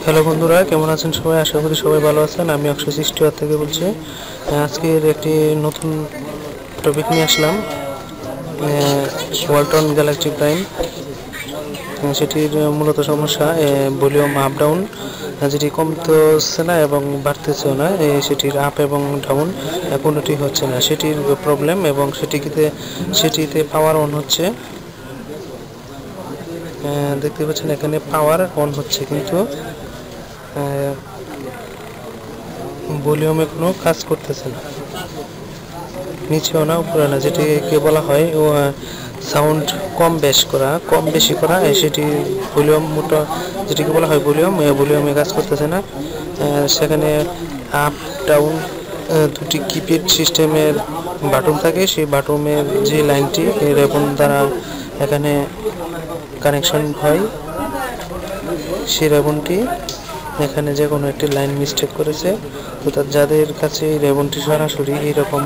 Hello বন্ধুরা, কেমন আছেন সবাই? আশা করি সবাই ভালো আছেন। আমি 160 থেকে বলছি। আজকের একটি নতুন টপিক নিয়ে আসলাম, ওয়ালটন গ্যালাক্সি প্রাইম। সেটির মূলত সমস্যা ভলিউম আপ ডাউন, যেটি কমতেছে না এবং বাড়তেছেও না। সেটির আপ এবং ডাউন কোনোটি হচ্ছে না, সেটির প্রবলেম। এবং সেটিতে পাওয়ার অন হচ্ছে, দেখতে পাচ্ছেন এখানে পাওয়ার অন হচ্ছে, কিন্তু ভলিউমে কোনো কাজ করতেছে না, নিচেও না উপরে না, যেটিকে বলা হয় সাউন্ড কম বেশি করা। সেটি ভলিউম মোটা, যেটিকে বলা হয় ভলিউমে কাজ করতেছে না। সেখানে আপ ডাউন দুটি কিপ্যাড সিস্টেমের বাটন থাকে, সেই বাটনের যে লাইনটি রেবন দ্বারা এখানে কানেকশন হয়, সেই রেবনটি এখানে যে কোনো একটি লাইন মিস্টেক করেছে। তো যাদের কাছে রেবনটি সরাসরি এইরকম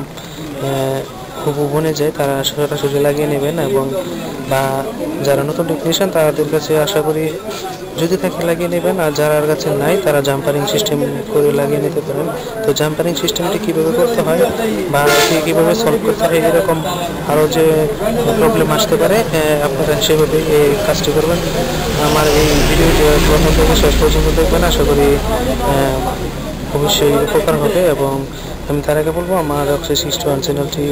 খুব বনে যায়, তারা সরাসরি লাগিয়ে নেবেন। এবং বা যারা নতুন টেকনিশিয়ান তাদের কাছে আশা করি যদি থাকে লাগিয়ে নেবেন, আর যার কাছে নাই তারা জাম্পারিং সিস্টেম করে লাগিয়ে নিতে পারেন। তো জাম্পারিং সিস্টেমটি কীভাবে করতে হয় বা কীভাবে সলভ করতে হয়, এরকম আরও যে প্রবলেম আসতে পারে, আপনারা সেভাবে এই কাজটি করবেন। আমার এই ভিডিওটি প্রথম থেকে শেষ পর্যন্ত দেখবেন, আশা করি অবশ্যই উপকার হবে। এবং আমি তার আগে বলবো, আমার 161 চ্যানেলটি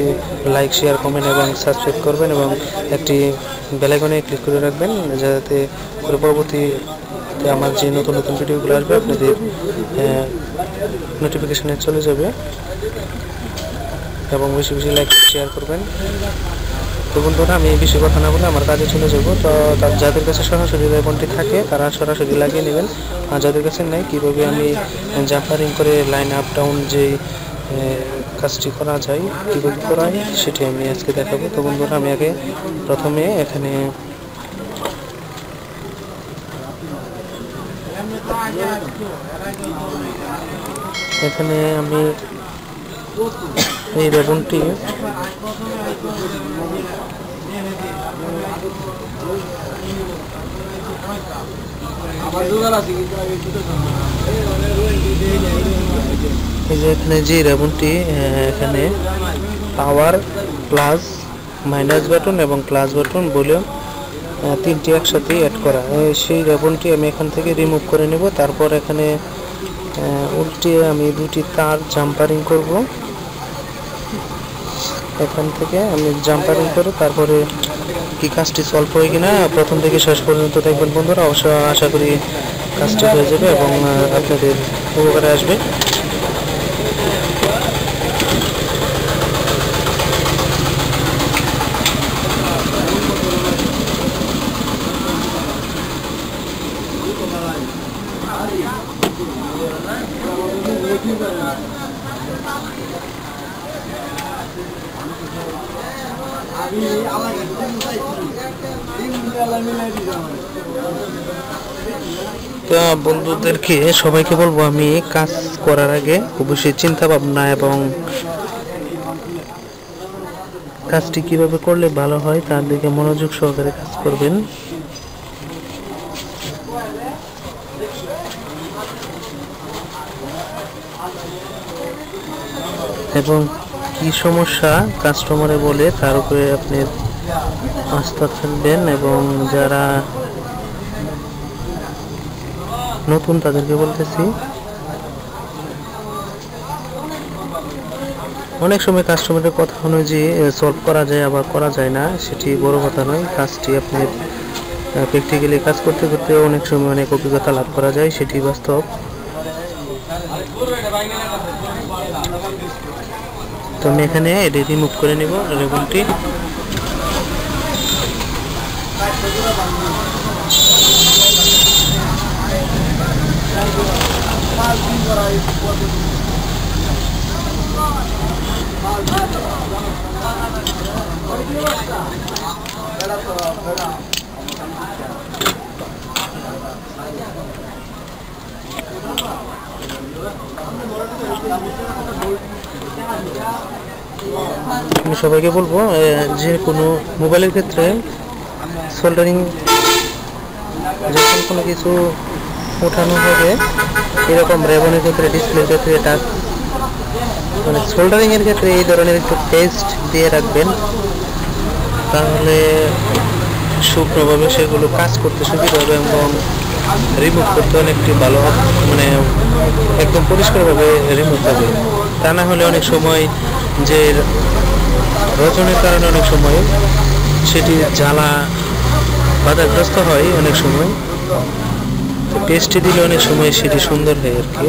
লাইক, শেয়ার, কমেন্ট এবং সাবস্ক্রাইব করবেন, এবং একটি বেল আইকনে ক্লিক করে রাখবেন, যাতে পরবর্তীতে আমার যে নতুন নতুন ভিডিওগুলো আসবে আপনাদের নোটিফিকেশনে চলে যাবে। এবং বেশি বেশি লাইক শেয়ার করবেন। তো বন্ধুরা, আমি বেশি কথা না বলে আমার কাজে চলে যাব। তো যাদের কাছে সরাসরি রেবনটি থাকে তারা সরাসরি লাগিয়ে নেবেন, আর যাদের কাছে নেই কীভাবে আমি জাম্পারিং করে লাইন আপ ডাউন যে কাজটি করা যায়, কীভাবে করা হয়, সেটি আমি আজকে দেখাবো। তো বন্ধুরা, আমি আগে প্রথমে এখানে আমি এই রেবনটি এখানে যে রেবনটি এখানে পাওয়ার প্লাস মাইনাস বাটন এবং প্লাস বাটন ভলিউম তিনটি একসাথে অ্যাড করা, সেই রেবনটি আমি এখান থেকে রিমুভ করে নেব। তারপর এখানে উল্টিয়ে আমি দুটি তার জাম্পারিং করব। এখান থেকে আমি জাম্পারিং করে তারপরে কি কাজটি সলভ হয় কিনা প্রথম থেকে শেষ পর্যন্ত দেখবেন বন্ধুরা। অবশ্য আশা করি কাজটি হয়ে যাবে এবং আপনাদের উপকারে আসবে। তো বন্ধুদেরকে সবাইকে বলবো, আমি কাজ করার আগে অবশ্যই চিন্তা ভাবনা এবং কাজটি কিভাবে করলে ভালো হয় তার দিকে মনোযোগ সহকারে কাজ করবেন। এবং কি সমস্যা কাস্টমারে বলে তার উপরে আপনি আস্থা থাকবেন। এবং যারা নতুন তাদেরকে বলতেছি, অনেক সময় কাস্টমারের কথা অনুযায়ী সলভ করা যায়, আবার করা যায় না, সেটি বড় কথা নয়। কাজটি আপনি প্র্যাকটিক্যালি কাজ করতে করতে অনেক সময় অনেক অভিজ্ঞতা লাভ করা যায়, সেটি বাস্তব। তো আমি এখানে এটি রিমুভ করে নেব রেবনটি। আমি সবাইকে বলবো, যে কোনো মোবাইলের ক্ষেত্রে সোল্ডারিং যখন কোনো কিছু ওঠানো হবে এরকম রেবনের ক্ষেত্রে, ডিসপ্লের ক্ষেত্রে, টাচ মানে সোল্ডারিং এর ক্ষেত্রে এই ধরনের একটু পেস্ট দিয়ে রাখবেন, তাহলে শুকনোভাবে সেগুলো কাজ করতে সুবিধা হবে এবং রিমুভ করতে অনেকটি ভালো হবে, মানে একদম পরিষ্কারভাবে রিমুভ হবে। তা না হলে অনেক সময় যে রচনের কারণে অনেক সময় সেটি জ্বালা বাধাগ্রস্ত হয়, অনেক সময় পেস্টে দিলে অনেক সময় সেটি সুন্দর হয় আর কি।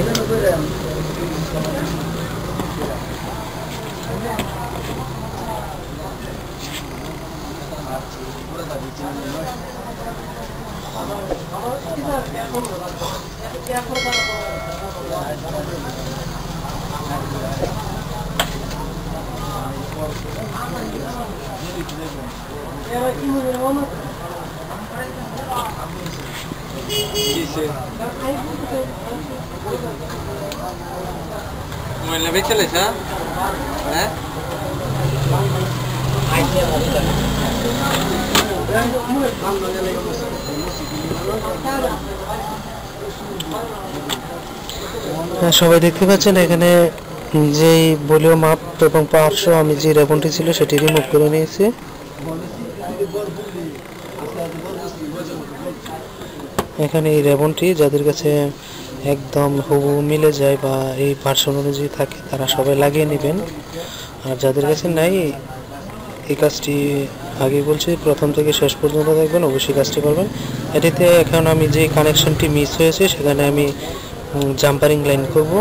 Main lebih celis ya? সবাই দেখতে পাচ্ছেন এখানে যেই ভলিউম আপ এবং পাওয়ার আমি যে রেবনটি ছিল সেটি রিমুভ করে নিয়েছি। এখানে এই রেবনটি যাদের কাছে একদম হুবহু মিলে যায় বা এই ভার্সন অনুযায়ী থাকে তারা সবাই লাগিয়ে নেবেন, আর যাদের কাছে নাই এই কাজটি আগে বলছি প্রথম থেকে শেষ পর্যন্ত দেখবেন, অবশ্যই কাজটি করবেন। এটিতে এখন আমি যে কানেকশনটি মিস হয়েছে সেখানে আমি জাম্পারিং লাইন করব।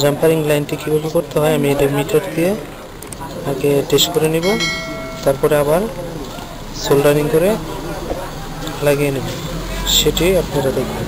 জাম্পারিং লাইনটি কীভাবে করতে হয় আমি এটা মিটার দিয়ে আগে টেস্ট করে নিব, তারপরে আবার সোল্ডারিং করে লাগিয়ে নেব, সেটি আপনারা দেখবেন।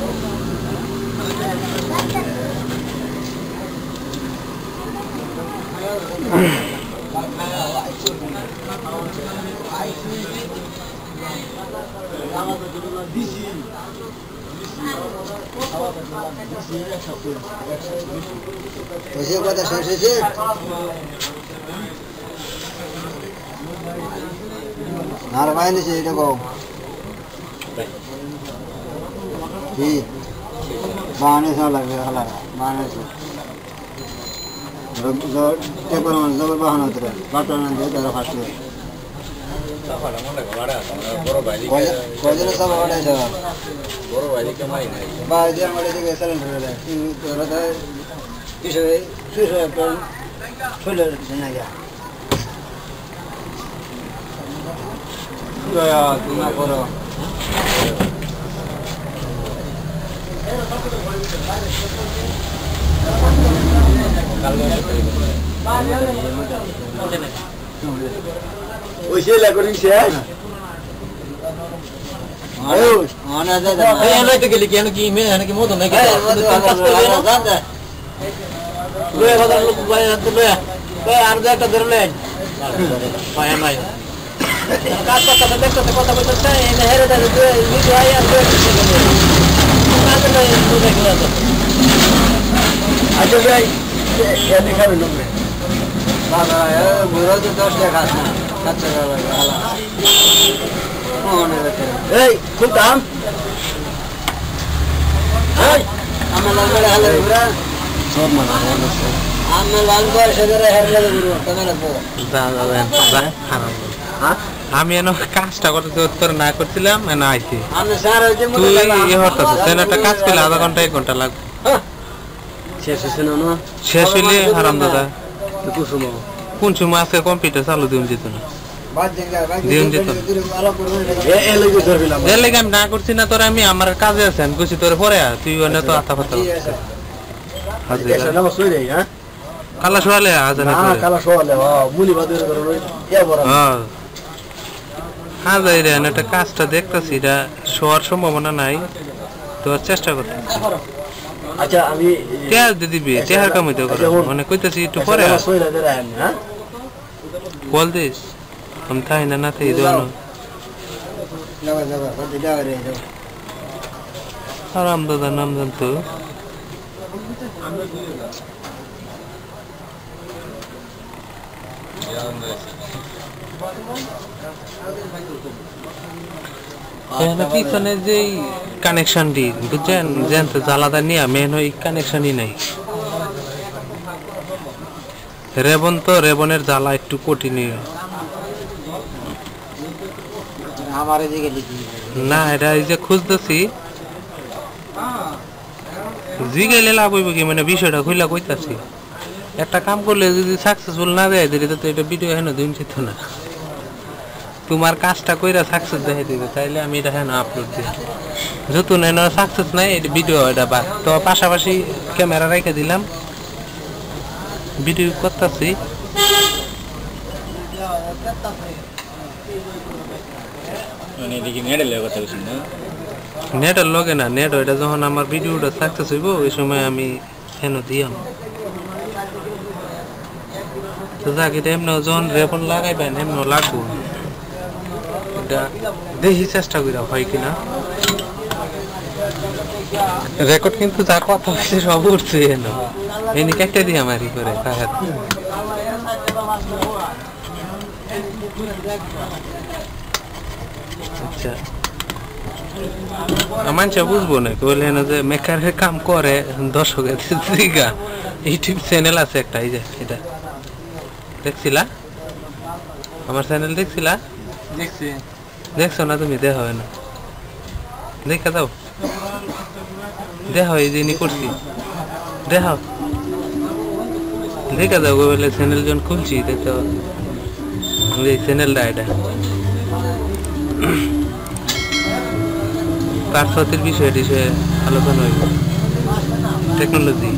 আমি এনে কাজটা করতে উত্তর না করছিলাম না আইছি তুই একটা কাজ করলে আধা ঘন্টা 1 ঘন্টা লাগবে শেষ হইলে আরাম দাদা কোন সময় আজকে কম্পিউটার চালু দিন যেত না এর লেগে আমি না করছি না তোর আমি আমার কাজে আছে আমি করছি তোর পরে তুই অন্য তো আতা পাতা কালা শোয়ালে একটা কাজটা দেখতেছি এটা শোয়ার সম্ভাবনা নাই, তোর চেষ্টা করতেছি। আচ্ছা আমি তেল দিবি তেহার কামাইতে মানে কইতেছি একটু পরে বল দিস আমি তাই না না তাই আরাম দাদা নাম জানতো এখানে পিছনে যে কানেকশনটি বুঝছেন জানতে জ্বালাদা নিয়ে মেন ওই কানেকশনই নাই রেবন তো রেবনের জ্বালা একটু কঠিন না এটা এই যে খুঁজতেছি জিগাইলে লাভ হইব কি মানে বিষয়টা খুইলা কইতাছি একটা কাম করলে যদি সাকসেসফুল না দেয় দিলে তো এটা ভিডিও হেন দিন চিত না তোমার কাজটা কইরা সাকসেস দেখাই দিবে তাইলে আমি এটা হেন আপলোড দিই যত নেন সাকসেস নাই এটা ভিডিও এটা বাদ তো পাশাপাশি ক্যামেরা রেখে দিলাম ভিডিও করতেছি মানে দেখি নেটের লগে কথা বলছিস না নেটের লগে না নেট এটা যখন আমার ভিডিওটা সাকসেস হইব ওই সময় আমি হেন দিয়াম তো যাকে এমন যখন রেপন লাগাইবেন এমন লাগবো এটা দেখি চেষ্টা করা হয় কিনা রেকর্ড কিন্তু যা কথা হচ্ছে সব উঠছে এনে এনে কেটে দিয়ে আমারই করে আচ্ছা মানুষ বুঝবো না বললেন যে মেকারের কাম করে দর্শকের দিঘা ইউটিউব চ্যানেল আছে একটা এই যে এটা দেখছিলা আমার চ্যানেল দেখছিলা দেখছি দেখছো না তুমি দেখা হয় না দেখা দাও দেখা এই যে করছি দেখা দেখা দাও বলে চ্যানেল যখন খুলছি তো এই চ্যানেলটা এটা পার্থতের বিষয়ে আলোচনা হইব টেকনোলজি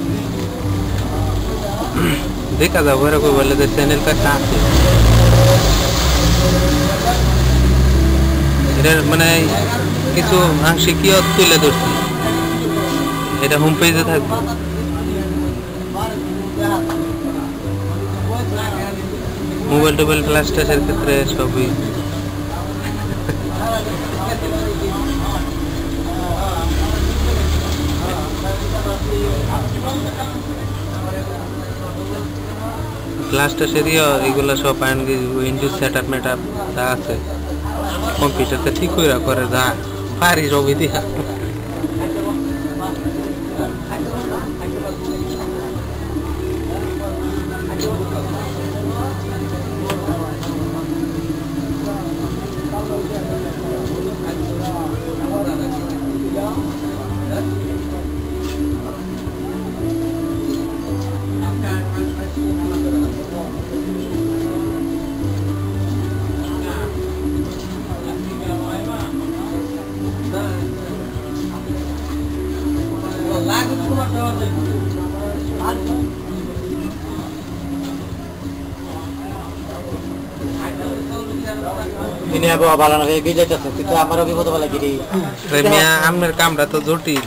দেখা যাবো এরকম বলে যে চ্যানেলটা আছে এটা মানে কিছু আংশিক তুলে ধরছি এটা হোম পেজে থাকবে মোবাইল টোবাইল ফ্ল্যাশ ট্যাশের ক্ষেত্রে সবই ফ্ল্যাশ ট্যাশের এগুলো সব উইন্ডোজ সেটআপ মেটআপ যা আছে কম্পিউটারতে ঠিক করে যা পারি রবি দিয়া ini aku abalan kayak gitu aja kita amaro কি কথা বলা কি রে মিয়া আমনের কামটা তো জটিল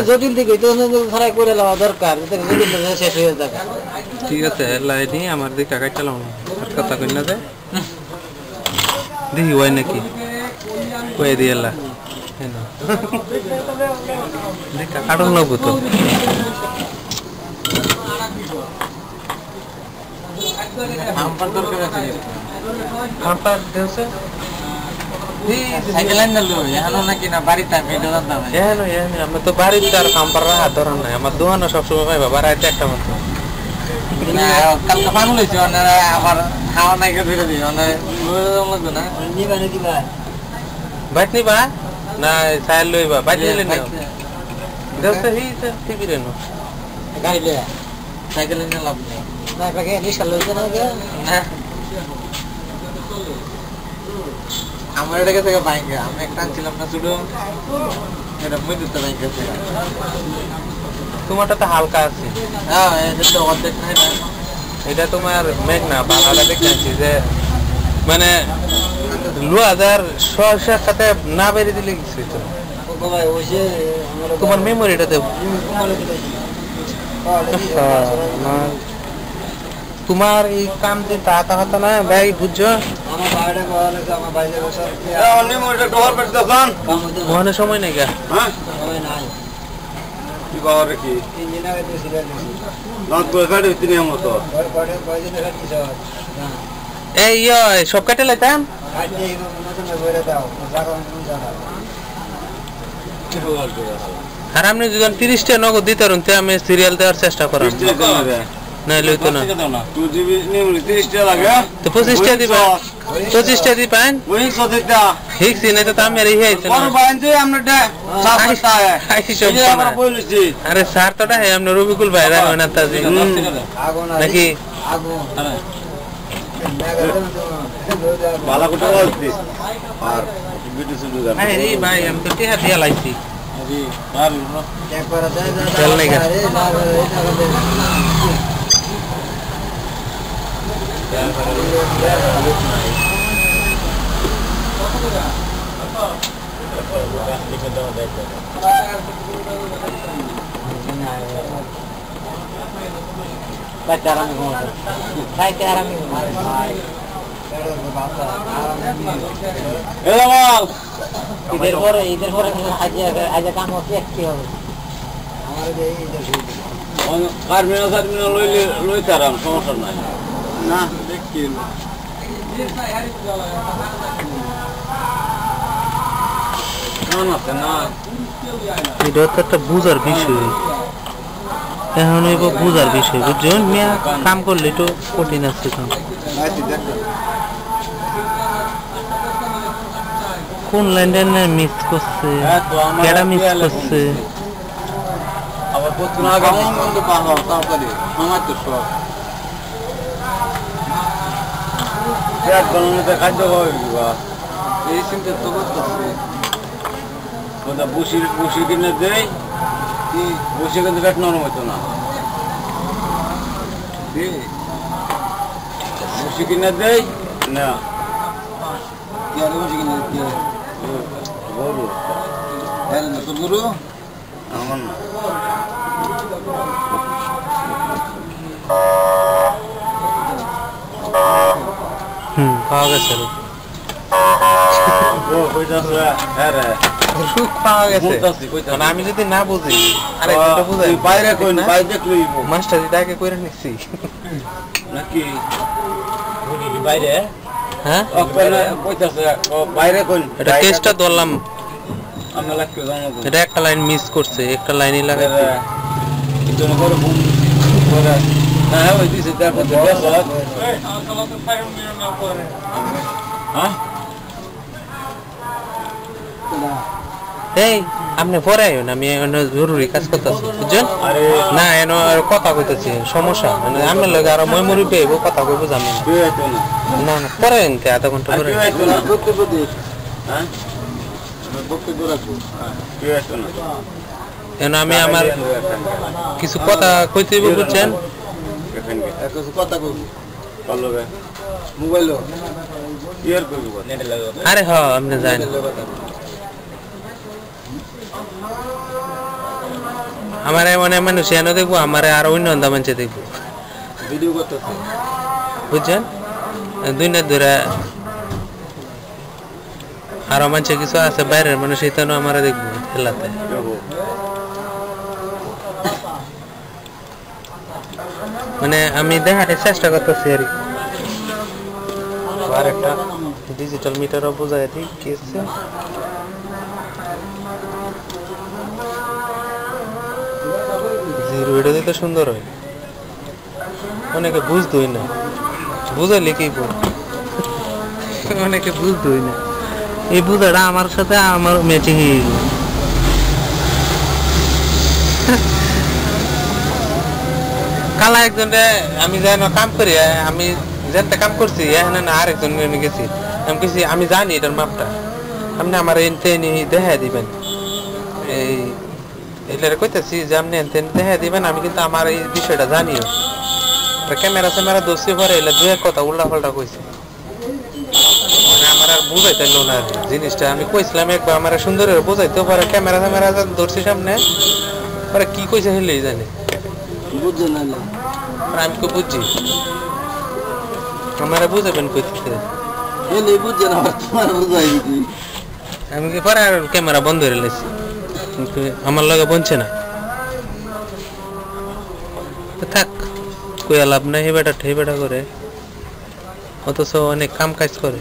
জটিল দিকে তো খারাপ করে লওয়া দরকার জটিল শেষ হয়ে যাবে ঠিক আছে লাইনি আমার দিকে কাটালাম আর কথা কই না দে দেখি হয় নাকি কই দিলা হেনা দেখা কাটল না বুতো আমপার দরকার আছে আমপার দেছে ই সাইকেল আনলো এখানে নাকি না বাড়িতে মেডো দাম এখানে আমরা তো বাড়িতে আর আমপার রাখা ধরন নাই আমার দোকানে সব সময় পাইবা বাড়াইতে একটা মাত্র না কালকে ফান লইছি ওনারা আমার খাওয়া নাই কে ধরে দিই ওনারা লইলে লাগবে না নিবা নাকি ভাই বাইট নিবা না সাইল লইবা বাইট নিলে না দেছে হি টিভি রে নো গাইলে সাইকেল নিয়ে লাভ নেই না কাকে নিশা লইছে না না আমার এটা থেকে বাইঙ্গা আমি একটা ছিলাম না শুধু এটা মধ্যে বাইঙ্গা থেকে তোমারটা তো হালকা আছে হ্যাঁ এটা তো অর্ধেক নাই না এটা তোমার মেঘ না বাংলাটা দেখছি যে মানে 2000 সাথে না বেরি দিলে কিছু তো ভাই ওই যে তোমার মেমোরিটা দেব তোমার এই কাম যে টাকা হতো না ভাই বুঝছো আমার বাইরে বলে আমার বাইরে বসে অন্য মোটা ডোর পেট দান মনে সময় নাই গা হ্যাঁ সময় নাই কি বাবার কি ইঞ্জিনিয়ার এর সিরিয়াল দিছি দাঁত করে কাটে তিনি আমো তো পরে কয়দিন কাটছি না এই সব কাটে লাইতাম কাটে আর আপনি যদি 30টা নগদ দিতে পারেন তে আমি সিরিয়াল দেওয়ার চেষ্টা করাম না লইতো না 2GB নিমলি 30টা লাগে তো 25টা দিবেন 25টা দিবেন ওই সদিতা ঠিক সিনে তো আমি আর ইহে আইছে বড় বাইন যে আমরা সাফ করতে হয় এই আমরা বলেছি আরে স্যার তোটা হে আমরা রবিকুল ভাই রাখবেন না তাজি নাকি বালা কোটা বলছি আর ভিডিও শুরু কর আরে রে ভাই আমি তো টিহা দিয়া লাইছি জি ভালো চেক করা যায় চল নাই গা ঈদের পরে আজ কাম হচ্ছে কি হবে কারমিনা লইতে আরাম সমস্যা নাই না দেখি এটা তো একটা বুঝার বিষয় এখন হইব বুঝার বিষয় বুঝছেন মিয়া কাম করলে তো কঠিন আছে কাম কোন লাইনটা মিস করছে কেডা মিস করছে আবার কত না আগে বন্ধ পাবো তাড়াতাড়ি আমার তো সব পেট বানানোতে খাদ্য খাওয়াই দিবা এই চিন্তা তো করতেছি ওটা বসি কিনে দেয় কি বসে কিন্তু পেট নরম হতো না বসি কিনে দেয় না কি আর বসি কিনে দেয় গরু হ্যাঁ না তো গরু আমার না পাওয়া গেছে আমি যদি না বুঝি আরে বাইরে দেখলি মাস্টার এটাকে করে নিচ্ছি নাকি বাইরে হ্যাঁ বাইরে এটা কেসটা ধরলাম আমরা লাগবে এটা একটা লাইন মিস করছে একটা লাইনই লাগাইছে হ্যাঁ ওই দিছে দেখো এই আপনি পরে আইন আমি জরুরি কাজ করতেছি বুঝছেন না এন কথা কইতেছি সমস্যা আমি লাগে আর মই মরি পেয়ে কথা কইব জানি না না পরে এনকে আধা ঘন্টা পরে এন আমি আমার কিছু কথা কইতে হইব বুঝছেন কথা কইব মোবাইল ইয়ার কইব নেটে লাগাও আরে হ আপনি যান আমার মনে মানুষ এনে দেখবো আমার আর অন্য মানুষ দেখবো ভিডিও করতেছে বুঝছেন 2 দিন ধরে আরো মানুষ কিছু আছে বাইরের মানুষ এখানে আমার দেখবো খেলাতে মানে আমি দেখাতে চেষ্টা করতেছি আর একটা ডিজিটাল মিটারও বোঝায় দিই কি আছে জিরো এটা দিতে সুন্দর হয় অনেকে বুঝতোই না বুঝাইলে কি অনেকে বুঝতোই না এই বুঝাটা আমার সাথে আমার ম্যাচিং কালা একজনে আমি যেন কাম করি আমি যেনটা কাম করছি এখানে না আরেকজন গেছি আমি কিছু আমি জানি এটার মাপটা আপনি আমার এনতে দেখা দিবেন এই এটারে কইতেছি যে আপনি এনতে দেখা দিবেন আমি কিন্তু আমার এই বিষয়টা জানিও ক্যামেরা দোষী পরে এলে 2 কথা উল্টা পাল্টা কইছে মানে আমার আর বুঝাইতে লো না জিনিসটা আমি কইছিলাম একবার আমার সুন্দর বুঝাইতে পারে ক্যামেরা ধরছি সামনে পরে কি কইছে হেলেই জানে বুঝছেন না আমি তো বুঝছি আমারে বুঝাবেন কইতেছে এলে বুঝছেন না তোমার বুঝাই কি আমি কি পরে আর ক্যামেরা বন্ধ করে লেছি আমার লগে বনছে না থাক কই লাভ নাই হেবেটা করে অথচ অনেক কাম কাজ করে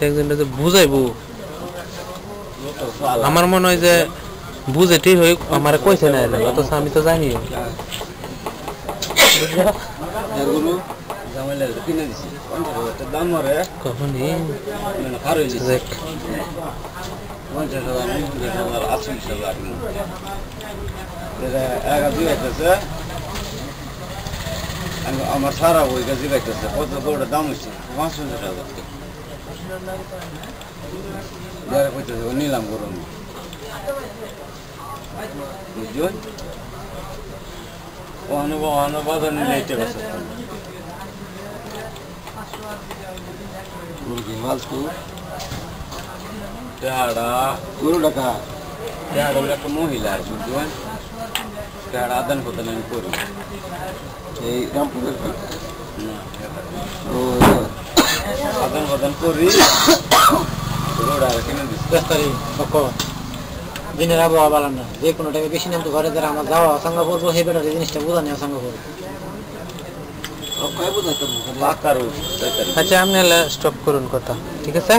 একজন বুঝাইবো আমার মনে হয় যে বুঝে ঠিক হয়ে আমার কইছে না এলে অথচ আমি তো জানি কখনই আমার সারা ওই গাছি পাইতেছে কত বড় দাম হচ্ছে 500 টাকা যারা কইতেছে নিলাম গরম বুঝুন ওখানে বাজার নিলে এটা গেছে মুরগি মালসু তেহারা গরু টাকা তেহারা একটা মহিলা বুঝুন তেহারা আদান প্রদান আমি করি এই রামপুরের আদান প্রদান করি দিনের আবহাওয়া ভালো না যে কোনো টাইমে বেশি নাম তো ঘরে যারা আমার যাওয়া সঙ্গে করবো সেই বেটার জিনিসটা বোঝা নেওয়া সঙ্গে করবো আচ্ছা আপনি স্টপ করুন কথা ঠিক আছে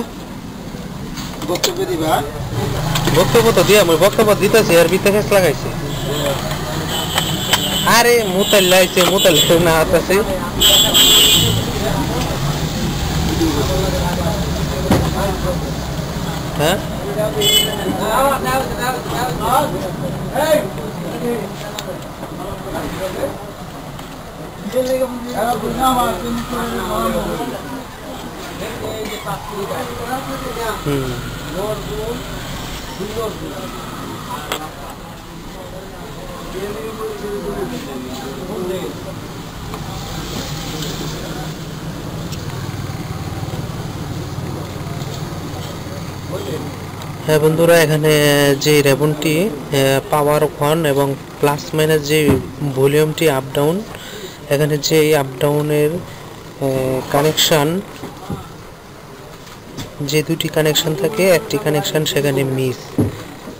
বক্তব্য দিবা বক্তব্য তো দিয়া আমি বক্তব্য দিতেছি আর ভিতরে লাগাইছি আরে মুতাল লাইছে মুতাল না আছে হ্যাঁ হ্যাঁ বন্ধুরা এখানে যে রেবনটি পাওয়ার অন এবং প্লাস মাইনাস যে ভলিউমটি আপ ডাউন এখানে যে আপ ডাউনের কানেকশান যে দুটি কানেকশান থাকে একটি কানেকশান সেখানে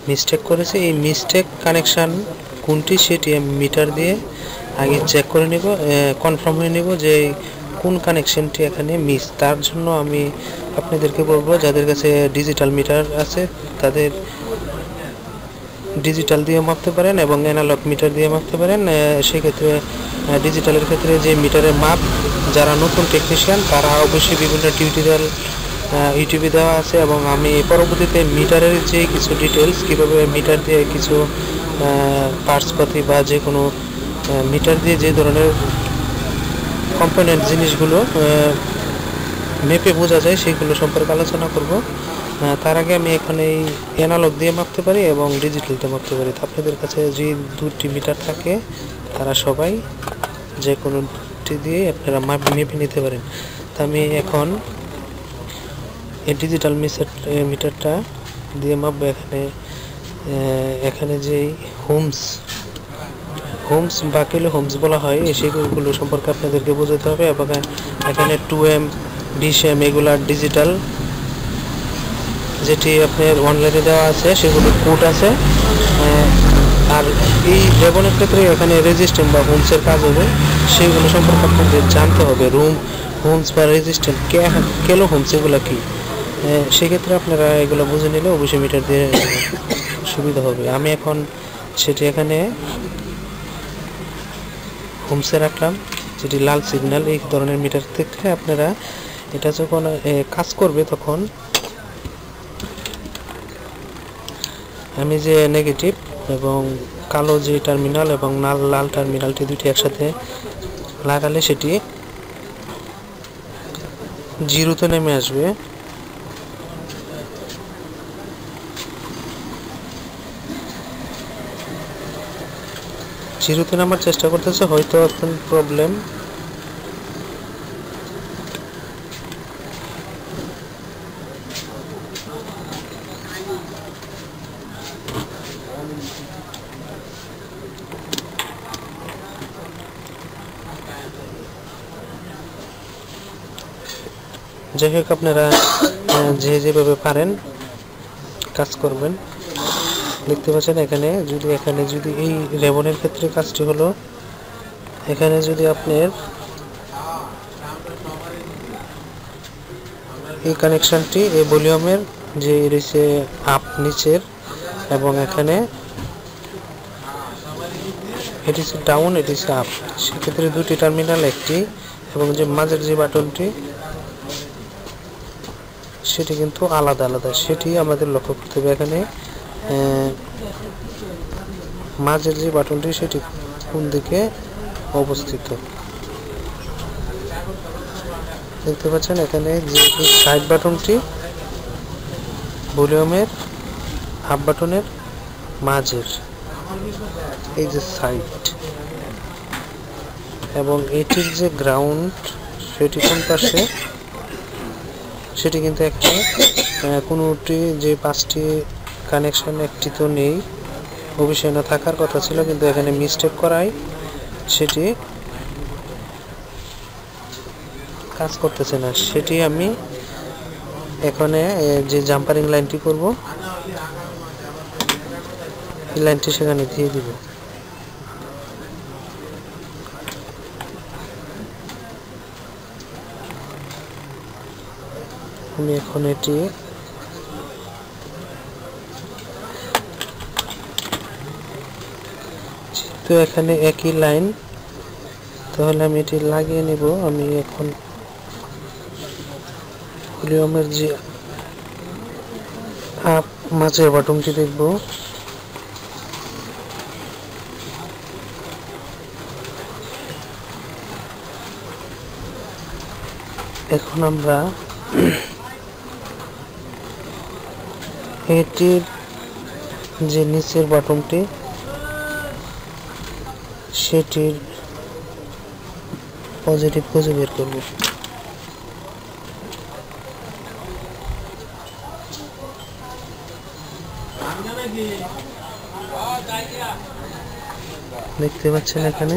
মিস্টেক করেছে এই মিস্টেক কানেকশান কোনটি সেটি আমি মিটার দিয়ে আগে চেক করে নেব কনফার্ম হয়ে নেব যে কোন কানেকশনটি এখানে মিস তার জন্য আমি আপনাদেরকে বলবো যাদের কাছে ডিজিটাল মিটার আছে তাদের ডিজিটাল দিয়ে মাপতে পারেন এবং অ্যানালগ মিটার দিয়ে মাপতে পারেন সেই ক্ষেত্রে ডিজিটালের ক্ষেত্রে যে মিটারের মাপ যারা নতুন টেকনিশিয়ান তারা অবশ্যই বিভিন্ন টিউটোরিয়াল ইউটিউবে দেওয়া আছে এবং আমি পরবর্তীতে মিটারের যে কিছু ডিটেলস কীভাবে মিটার দিয়ে কিছু পার্টসপাতি বা যে কোনো মিটার দিয়ে যে ধরনের কম্পোনেন্ট জিনিসগুলো মেপে বোঝা যায় সেগুলো সম্পর্কে আলোচনা করব তার আগে আমি এখানে এই অ্যানালগ দিয়ে মাপতে পারি এবং ডিজিটালতে মাপতে পারি আপনাদের কাছে যে দুটি মিটার থাকে তারা সবাই যে কোনোটি দিয়ে আপনারা মেপে নিতে পারেন তা আমি এখন এই ডিজিটাল মিটারটা দিয়ে মাপবো এখানে যে হোমস বা কিলো হোমস বলা হয় সেগুলো সম্পর্কে আপনাদেরকে বোঝাতে হবে এবং এখানে 2M 20M এগুলা ডিজিটাল যেটি আপনার অনলাইনে দেওয়া আছে সেগুলো কোড আছে আর এই রেবনের ক্ষেত্রে এখানে রেজিস্ট্যান্ট বা হোমসের কাজ হবে সেগুলো সম্পর্কে আপনাদের জানতে হবে হোমস বা রেজিস্ট্যান্ট কিলো হোমস এগুলো কী সেক্ষেত্রে আপনারা এগুলো বুঝে নিলে অবশ্যই মিটার দিয়ে সুবিধা হবে আমি এখন সেটি এখানে হোমসে রাখলাম যেটি লাল সিগন্যাল এই ধরনের মিটার থেকে আপনারা এটা যখন কাজ করবে তখন আমি যে নেগেটিভ এবং কালো যে টার্মিনাল এবং লাল টার্মিনালটি দুটি একসাথে লাগালে সেটি জিরোতে নেমে আসবে জিরোতে নামার চেষ্টা করতেছে হয়তো এখন প্রবলেম যাই হোক আপনারা যেভাবে পারেন কাজ করবেন দেখতে পাচ্ছেন এখানে যদি এই রেবনের ক্ষেত্রে কাজটি হলো এখানে যদি আপনার এই কানেকশনটি এই ভলিউমের যে রয়েছে আপ নিচের, এবং এখানে এটি হচ্ছে ডাউন, এটি হচ্ছে আপ। সেক্ষেত্রে দুটি টার্মিনাল, একটি এবং যে মাঝের যে বাটনটি সেটি কিন্তু আলাদা আলাদা, সেটি আমাদের লক্ষ্য করতে হবে। এখানে মাঝের যে বাটনটি সেটি কোন দিকে অবস্থিত দেখতে পাচ্ছেন। এখানে যে সাইড বাটনটি ভলিউমের আপ বাটনের মাঝের, এই যে সাইড, এবং এটির যে গ্রাউন্ড সেটি কোন পাশে সেটি কিন্তু এখানে কোনোটি যে 5টি কানেকশন একটি তো নেই, অবশ্যই না থাকার কথা ছিল, কিন্তু এখানে মিস্টেক করায় সেটি কাজ করতেছে না। সেটি আমি এখানে যে জাম্পারিং লাইনটি করব, এই লাইনটি সেখানে দিয়ে দিব। আমি এখন এটি তো এখানে একই লাইন, তাহলে আমি এটি লাগিয়ে নেব। আমি এখন ভলিউমের যে আপ মাঝের বাটনটি দেখব। এখন আমরা এটির যে নিচের বাটনটি সেটির পজিটিভ খুঁজে বের করব। দেখতে পাচ্ছেন এখানে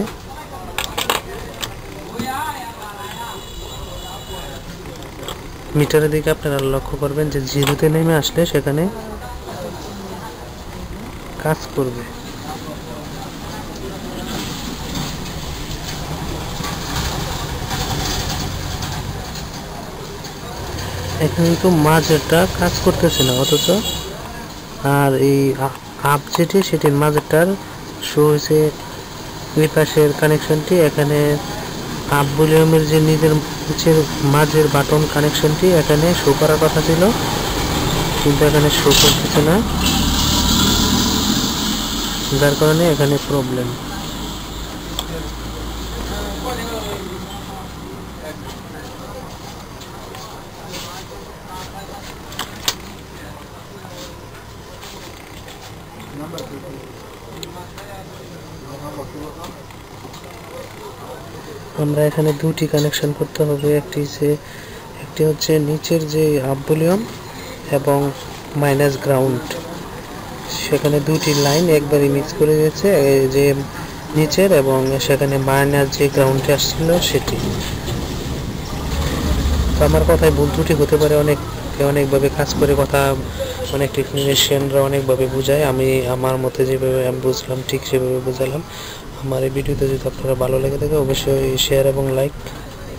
মিটারের দিকে আপনারা লক্ষ্য করবেন যে 0-তে নেমে আসলে সেখানে কাজ করবে। এখানে কিন্তু মাঝেরটা কাজ করতেছে না, অথচ আর এই আপ যেটি সেটির মাঝেরটার শো হয়েছে এই পাশের কানেকশনটি। এখানে আপ ভলিউমের যে নিচের মাঝের বাটন কানেকশনটি এখানে শো করার কথা ছিল, কিন্তু এখানে শো করতেছে না, যার কারণে এখানে প্রবলেম। আমরা এখানে দুটি কানেকশন করতে হবে, একটি হচ্ছে নিচের যে আপ ভলিউম এবং মাইনাস গ্রাউন্ড, সেখানে দুটি লাইন একবারই মিক্স করে দিয়েছে, এই যে নিচের এবং সেখানে মাইনাস যে গ্রাউন্ডে আসছিল সেটি। তো আমার কথায় ভুল ত্রুটি হতে পারে, অনেকভাবে কাজ করে কথা, অনেক টেকনিশিয়ানরা অনেকভাবে বোঝায়। আমি আমার মতে যেভাবে আমি বুঝলাম ঠিক সেভাবে বোঝালাম। আমার এই ভিডিওতে যদি আপনারা ভালো লেগে থাকে অবশ্যই শেয়ার এবং লাইক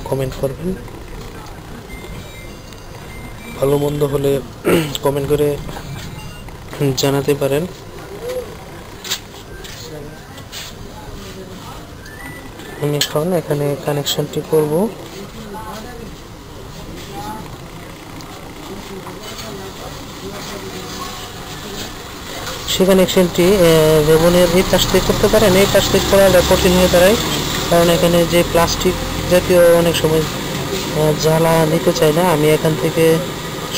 কমেন্ট করবেন। ভালো মন্দ হলে কমেন্ট করে জানাতে পারেন। আমি এখন এখানে কানেকশনটি করব। সেই কানেকশনটি রেবনের এই পাশ থেকে করতে পারেন, এই পাশ থেকে করাটা কঠিন হয়ে দাঁড়ায়, কারণ এখানে যে প্লাস্টিক জাতীয় অনেক সময় জ্বালা নিতে চায় না। আমি এখান থেকে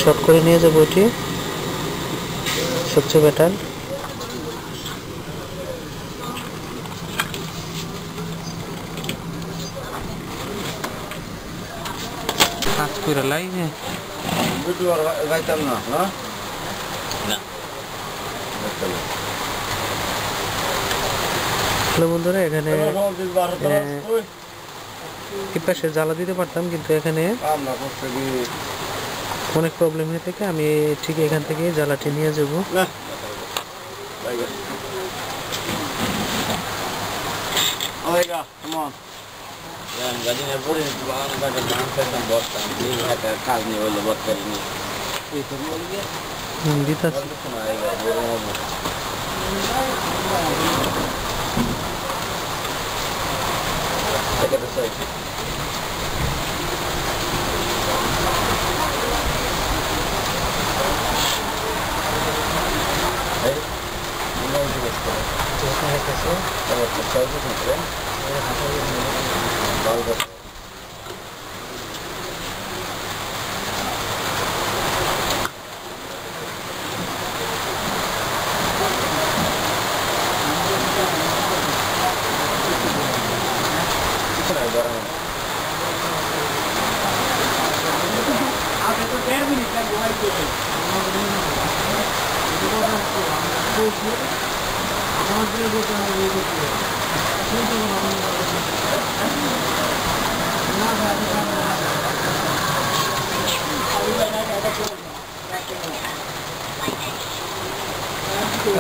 শর্ট করে নিয়ে যাবো, এটি সবচেয়ে বেটার। কাজ করে লাইনে গাইতাম না, হ্যাঁ হ্যালো বন্ধুরা, এখানে এই পাশে জ্বালা দিতে পারতাম, কিন্তু এখানে অনেক প্রবলেম হয়ে থাকে। আমি ঠিক এখান থেকে জ্বালাটি নিয়ে যাব। গাড়ি পরে বসতাম কাজ নিয়ে হইলে বর্তারি নিয়ে দিতাছি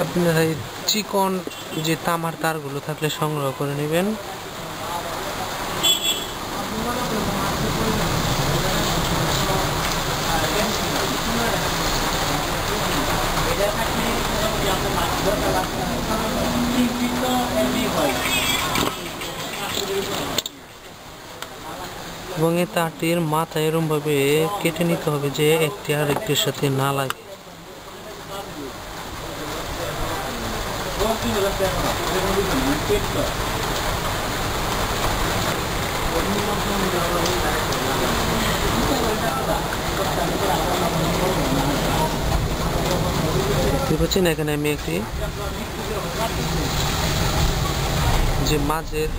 আপনারা এই চিকন যে তামার তারগুলো থাকলে সংগ্রহ করে নেবেন। এবং এই তারটির মাথা এরকম ভাবে কেটে নিতে হবে যে একটি আরেকটির সাথে না লাগে। দেখতে পাচ্ছেন এখানে আমি একটি যে মাঝের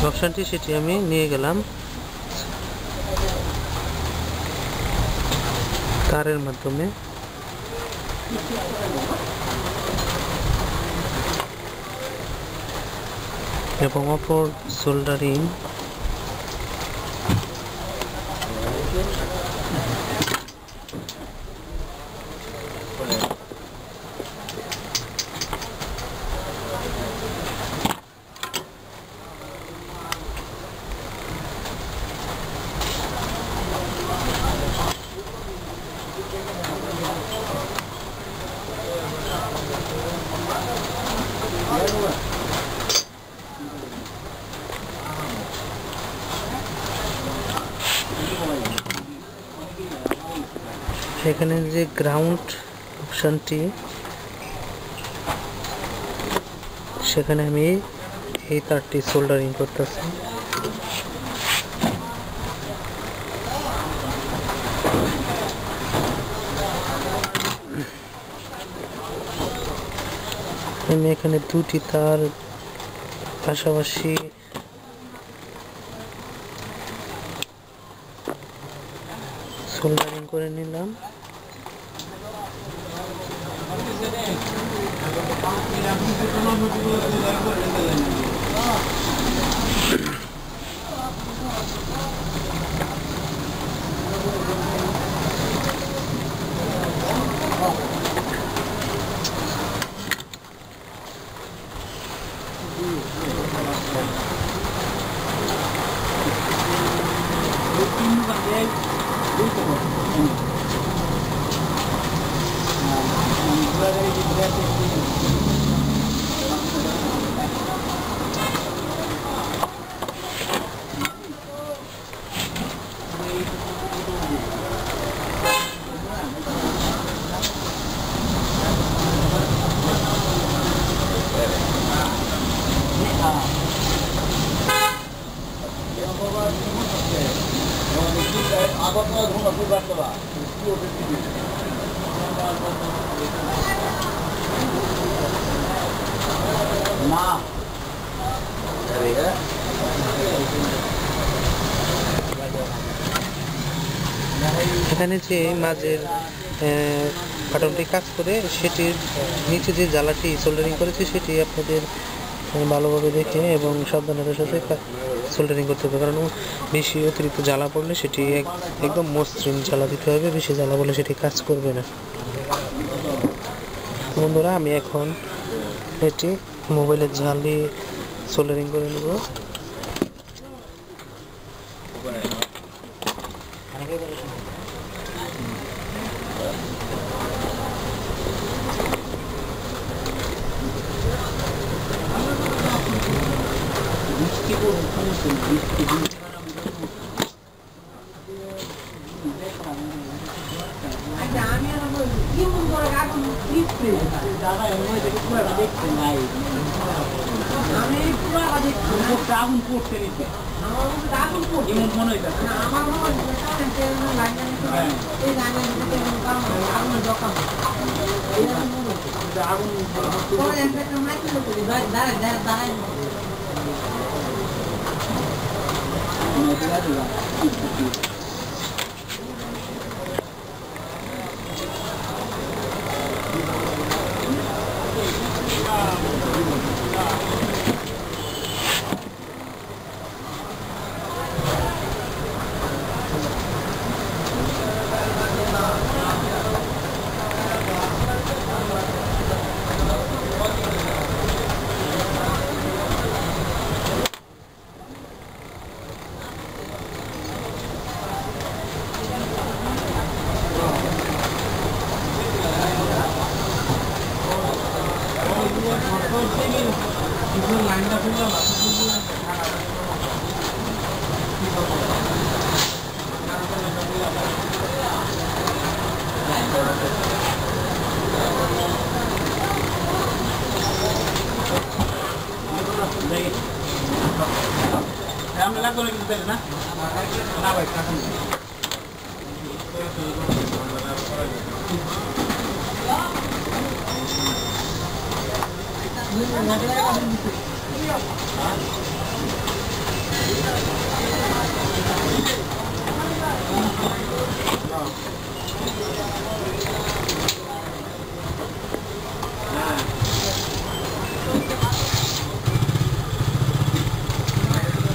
অপশনটি সেটি আমি নিয়ে গেলাম তারের মাধ্যমে। এবং অপর সোল্ডারিং এখানে যে গ্রাউন্ড অপশনটি সেখানে আমি এই তারটি সোল্ডারিং করতেছি। আমি এখানে দুটি তার পাশাপাশি সোল্ডারিং করে নিলাম। এখানে যে মাঝের বাটনটি কাজ করে সেটির নিচে যে জ্বালাটি সোল্ডারিং করেছে সেটি আপনাদের ভালোভাবে দেখে এবং সাবধানতার সাথে সোল্ডারিং করতে হবে, কারণ বেশি অতিরিক্ত জ্বালা পড়লে সেটি একদম মসৃণ জ্বালা দিতে হবে, বেশি জ্বালা পড়লে সেটি কাজ করবে না। বন্ধুরা, আমি এখন এটি মোবাইলের ঝালি সোল্ডারিং করে নেব।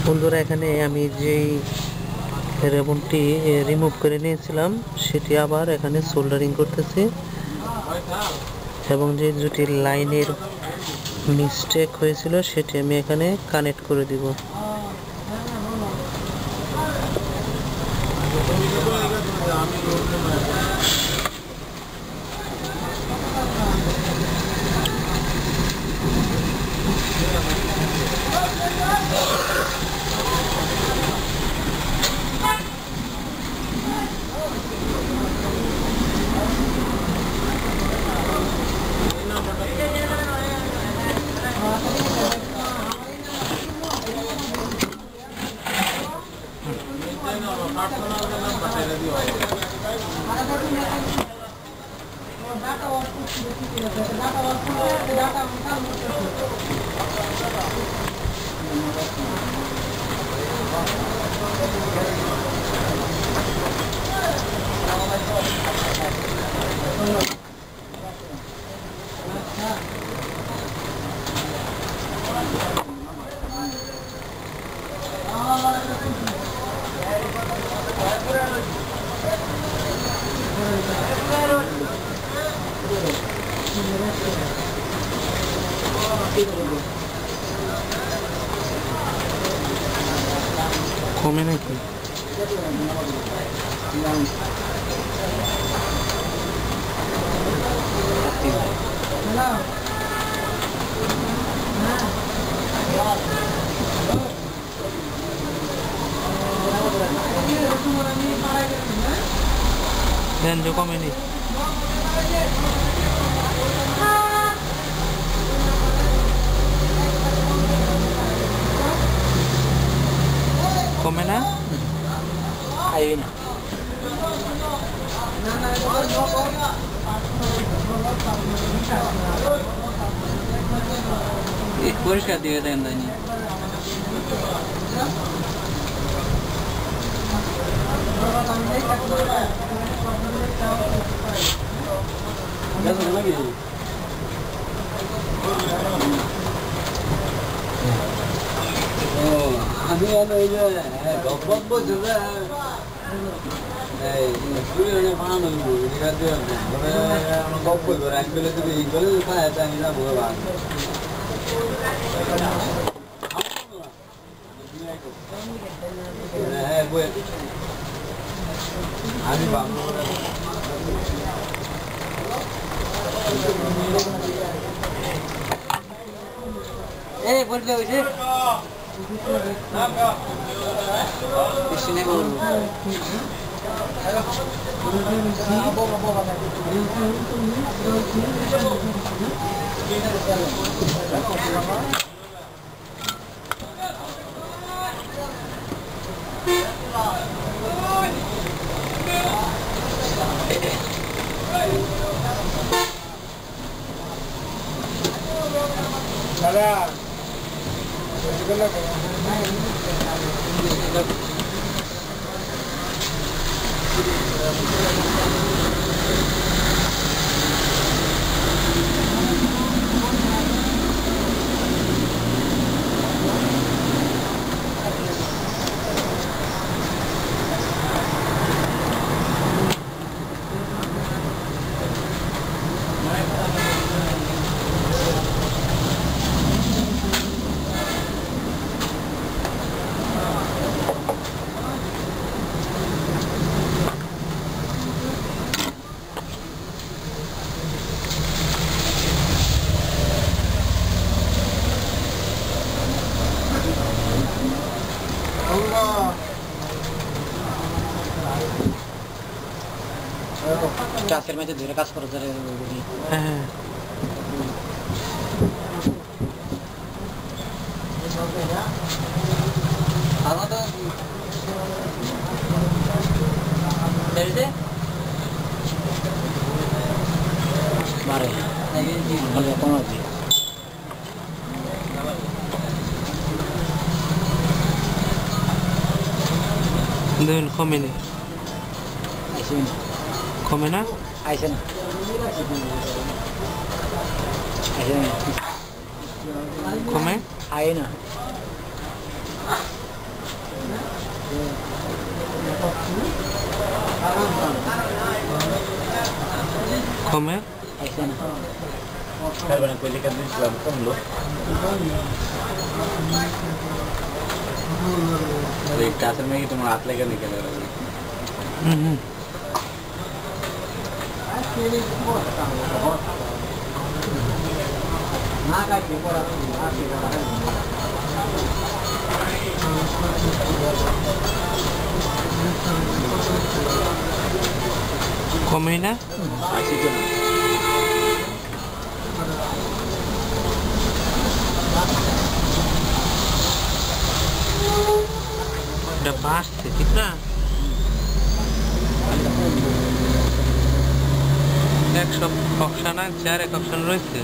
বন্ধুরা, এখানে আমি যেই রেবনটি রিমুভ করে নিয়েছিলাম সেটি আবার এখানে সোল্ডারিং করতেছি এবং যে দুটি লাইনের মিস্টেক হয়েছিল সেটি আমি এখানে কানেক্ট করে দিব। কমে নাকি? দেন কমে নি কমে না আইবে না পরিষ্কার দিয়ে দেন জানি আমি এই পুরো বানানো হলো এটা দিয়ে আমরা গপ করব রাখলে তো এই গলে পায় তা আমি না বলবা হ্যাঁ বল আমি বাবু এই বললে হইছে বেশি নেই বলবো চাষের মধ্যে ধরে কাজ করে ধরে হ্যাঁ মারে কমাতে দেখুন কমেনি কমে না আইসে না কমে আয় না কমে আইসে না কারণ কইলে কাজ দিছিলাম কমলো अरे टासर में ही तुम हाथ लेकर निकल रहे हो কমে না ऐसी तो এটা বাসছে ঠিক না এক সব অপশন আছে আর এক অপশন রয়েছে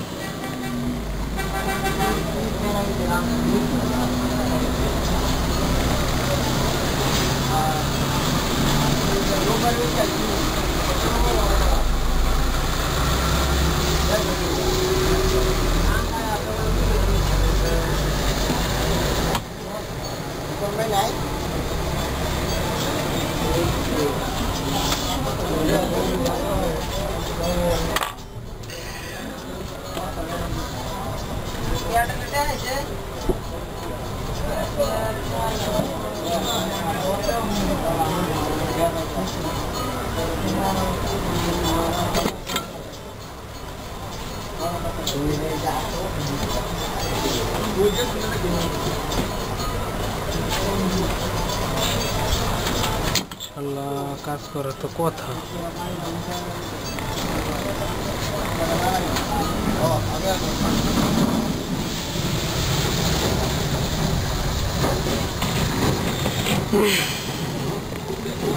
ইনশাআল্লাহ কাজ করে তো কথা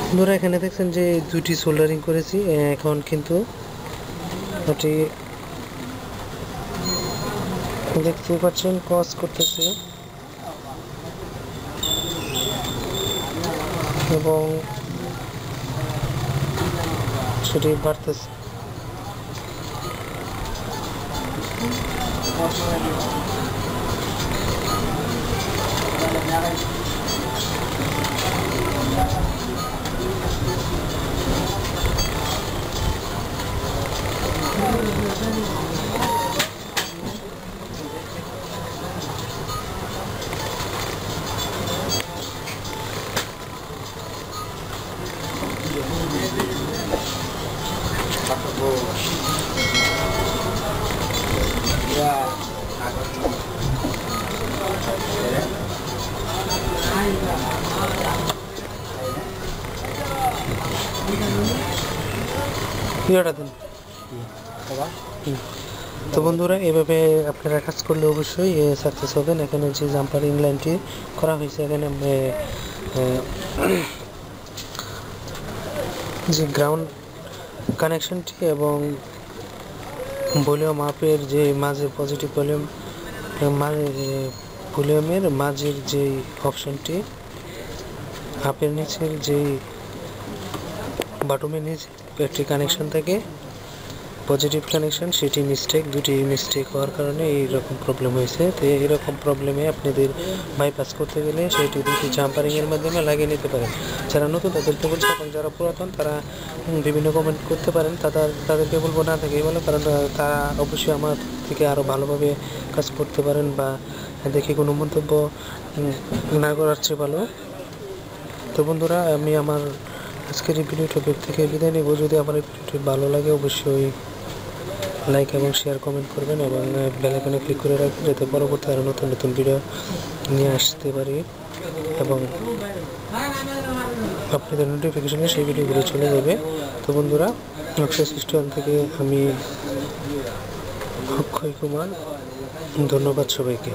বন্ধুরা এখানে দেখছেন যে দুটি সোল্ডারিং করেছি এখন কিন্তু এটি দেখতে পাচ্ছেন ক্রস করতেছে এবং সেটি বাড়তেছে ভিডিওটা দিন। তো বন্ধুরা এভাবে আপনারা কাজ করলে অবশ্যই সাকসেস হবেন। এখানে যে জাম্পার ইনলাইনটি করা হয়েছে, এখানে যে গ্রাউন্ড কানেকশনটি এবং ভলিউম আপের যে মাঝে পজিটিভ ভলিউমের মাঝের যে অপশনটি, আপের নিচের যে বাটনের নিচে একটি কানেকশন থাকে পজিটিভ কানেকশন, সেটি দুটি মিস্টেক হওয়ার কারণে এইরকম প্রবলেম হয়েছে। তো এইরকম প্রবলেমে আপনাদের বাইপাস করতে গেলে সেটি দুটি জাম্পারিংয়ের মাধ্যমে লাগিয়ে নিতে পারেন। যারা নতুন তাদেরকে বলছে, এবং যারা পুরাতন তারা বিভিন্ন কমেন্ট করতে পারেন। তাদেরকে বলবো না থেকে বলো, কারণ তারা অবশ্যই আমার থেকে আরও ভালোভাবে কাজ করতে পারেন, বা দেখে কোনো মন্তব্য না করার চেয়ে ভালো। তো বন্ধুরা আমি আমার আজকের এই ভিডিওটা থেকে বিদায় নেব। যদি আমার এই ভিডিওটি ভালো লাগে অবশ্যই লাইক এবং শেয়ার কমেন্ট করবেন, এবং বেল আইকনে ক্লিক করে রাখবেন, যাতে পরবর্তী আরও নতুন নতুন ভিডিও নিয়ে আসতে পারি এবং আপনাদের নোটিফিকেশনে সেই ভিডিওগুলো চলে যাবে। তো বন্ধুরা, অক্ষয় সিস্টেম থেকে আমি অক্ষয় কুমার, ধন্যবাদ সবাইকে।